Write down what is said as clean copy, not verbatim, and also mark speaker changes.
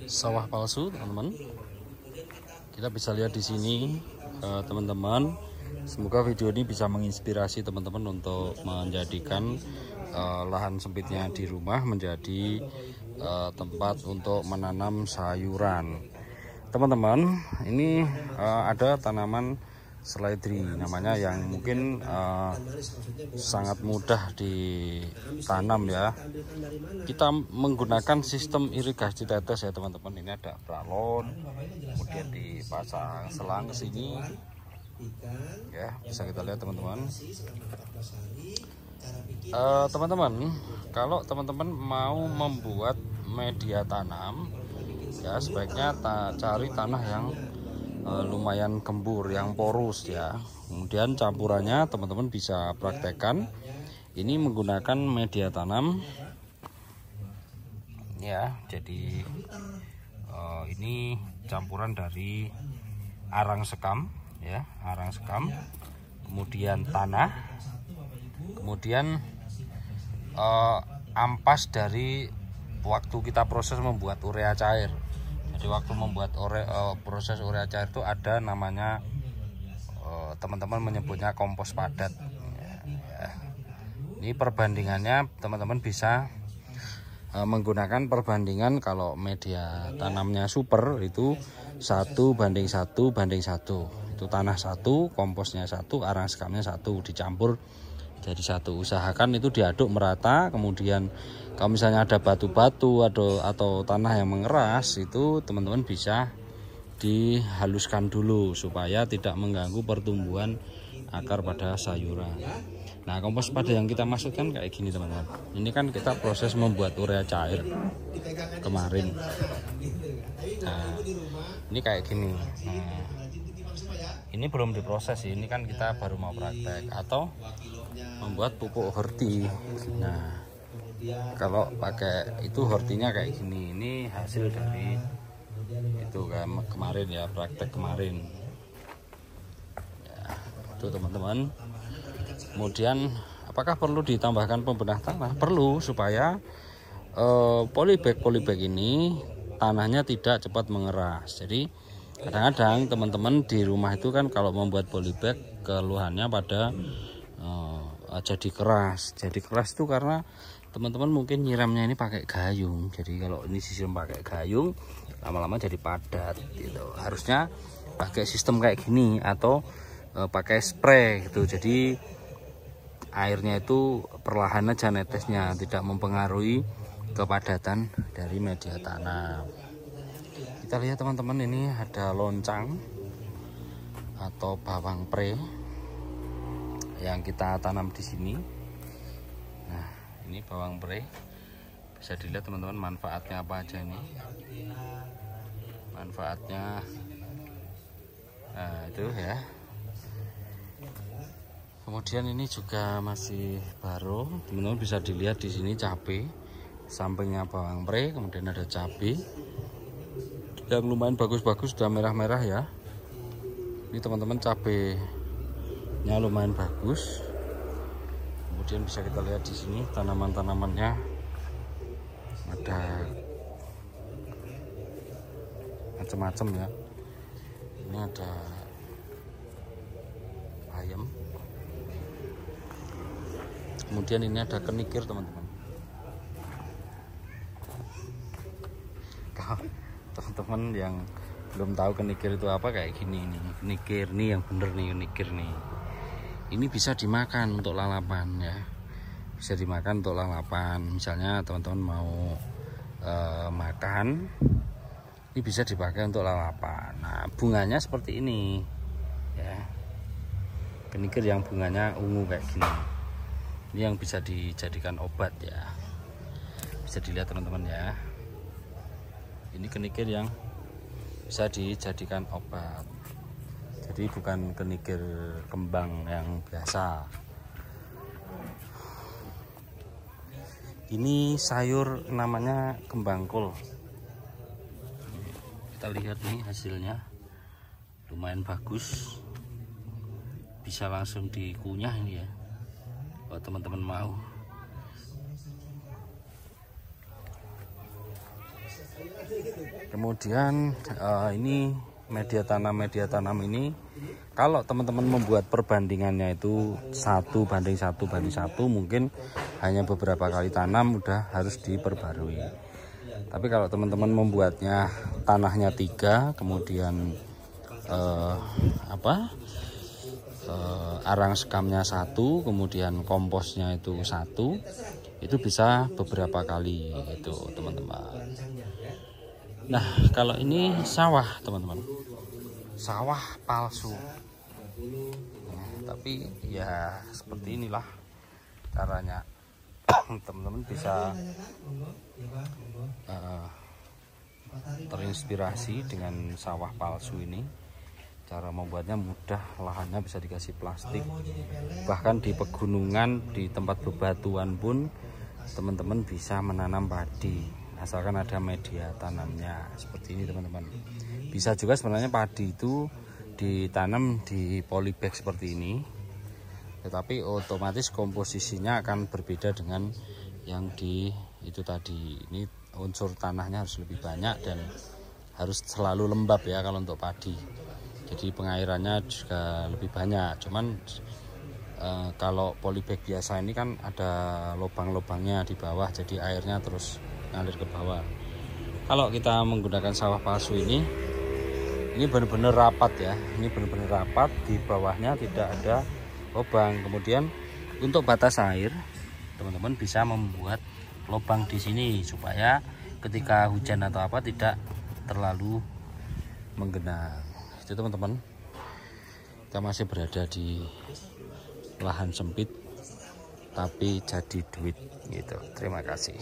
Speaker 1: sawah palsu, teman-teman. Kita bisa lihat di sini, teman-teman. Semoga video ini bisa menginspirasi teman-teman untuk menjadikan lahan sempitnya di rumah menjadi tempat untuk menanam sayuran. Teman-teman, ini ada tanaman seledri namanya, yang mungkin sangat mudah ditanam ya. Kita menggunakan sistem irigasi tetes ya teman-teman. Ini ada balon, kemudian dipasang selang ke sini ya, bisa kita lihat teman-teman. Teman-teman, kalau teman-teman mau membuat media tanam ya, sebaiknya cari tanah yang lumayan gembur, yang porus ya. Kemudian campurannya teman-teman bisa praktekkan. Ini menggunakan media tanam ya. Jadi ini campuran dari arang sekam ya, arang sekam, kemudian tanah, kemudian ampas dari waktu kita proses membuat urea cair. Jadi waktu membuat proses urea cair itu ada namanya, teman-teman menyebutnya kompos padat ya. Ini perbandingannya teman-teman bisa menggunakan perbandingan. Kalau media tanamnya super itu 1:1:1. Itu tanah 1, komposnya 1, arang sekamnya 1, dicampur jadi 1. Usahakan itu diaduk merata. Kemudian kalau misalnya ada batu-batu atau tanah yang mengeras, itu teman-teman bisa dihaluskan dulu supaya tidak mengganggu pertumbuhan akar pada sayuran. Nah, kompos padat yang kita maksudkan kayak gini teman-teman. Ini kan kita proses membuat urea cair kemarin. Nah, ini kayak gini. Nah, ini belum diproses sih, ini kan kita baru mau praktek. Atau membuat pupuk horti. Nah, kalau pakai itu hortinya kayak gini. Ini hasil dari itu kan kemarin ya, praktek kemarin ya, itu teman-teman. Kemudian apakah perlu ditambahkan pembenah tanah? Perlu, supaya polybag ini tanahnya tidak cepat mengeras. Jadi kadang-kadang teman-teman di rumah itu kan kalau membuat polybag keluhannya pada jadi keras. Jadi keras itu karena teman-teman mungkin nyiramnya ini pakai gayung. Jadi kalau ini sistem pakai gayung, lama-lama jadi padat gitu. Harusnya pakai sistem kayak gini atau pakai spray gitu. Jadi airnya itu perlahan aja netesnya, tidak mempengaruhi kepadatan dari media tanam. Kita lihat teman-teman, ini ada loncang atau bawang pre yang kita tanam di sini. Nah, ini bawang pre. Bisa dilihat teman-teman manfaatnya apa aja ini. Manfaatnya itu ya. Kemudian ini juga masih baru, teman-teman bisa dilihat di sini cabai, sampingnya bawang pre, kemudian ada cabai yang lumayan bagus-bagus, sudah merah-merah ya. Ini teman-teman cabainya lumayan bagus. Kemudian bisa kita lihat di sini tanaman-tanamannya, ada macam-macam ya. Ini ada bayam. Kemudian ini ada kenikir teman-teman. Kalau teman-teman yang belum tahu kenikir itu apa, kayak gini nih. Kenikir nih yang bener nih, kenikir nih. Ini bisa dimakan untuk lalapan ya. Bisa dimakan untuk lalapan. Misalnya teman-teman mau makan, ini bisa dipakai untuk lalapan. Nah, bunganya seperti ini ya. Kenikir yang bunganya ungu kayak gini. Ini yang bisa dijadikan obat ya. Bisa dilihat teman-teman ya. Ini kenikir yang bisa dijadikan obat. Jadi bukan kenikir kembang yang biasa. Ini sayur namanya kembang kol. Kita lihat nih hasilnya. Lumayan bagus. Bisa langsung dikunyah ini ya, kalau teman-teman mau. Kemudian ini media tanam ini kalau teman-teman membuat perbandingannya itu 1:1 mungkin hanya beberapa kali tanam udah harus diperbarui. Tapi kalau teman-teman membuatnya tanahnya 3, kemudian arang sekamnya 1, kemudian komposnya itu 1, itu bisa beberapa kali itu teman-teman. Nah kalau ini sawah teman-teman, sawah palsu. Nah, tapi ya seperti inilah caranya. Teman-teman bisa terinspirasi dengan sawah palsu ini. Cara membuatnya mudah, lahannya bisa dikasih plastik, bahkan di pegunungan, di tempat bebatuan pun teman-teman bisa menanam padi asalkan ada media tanamnya seperti ini teman-teman. Bisa juga sebenarnya padi itu ditanam di polybag seperti ini, tetapi otomatis komposisinya akan berbeda dengan yang di itu tadi. Ini unsur tanahnya harus lebih banyak dan harus selalu lembab ya kalau untuk padi. Jadi pengairannya juga lebih banyak. Cuman kalau polybag biasa ini kan ada lubang-lubangnya di bawah, jadi airnya terus ngalir ke bawah. Kalau kita menggunakan sawah palsu ini benar-benar rapat ya. Ini benar-benar rapat, di bawahnya tidak ada lubang. Kemudian untuk batas air, teman-teman bisa membuat lubang di sini supaya ketika hujan atau apa tidak terlalu menggenang. Itu teman-teman, kita masih berada di lahan sempit tapi jadi duit gitu. Terima kasih.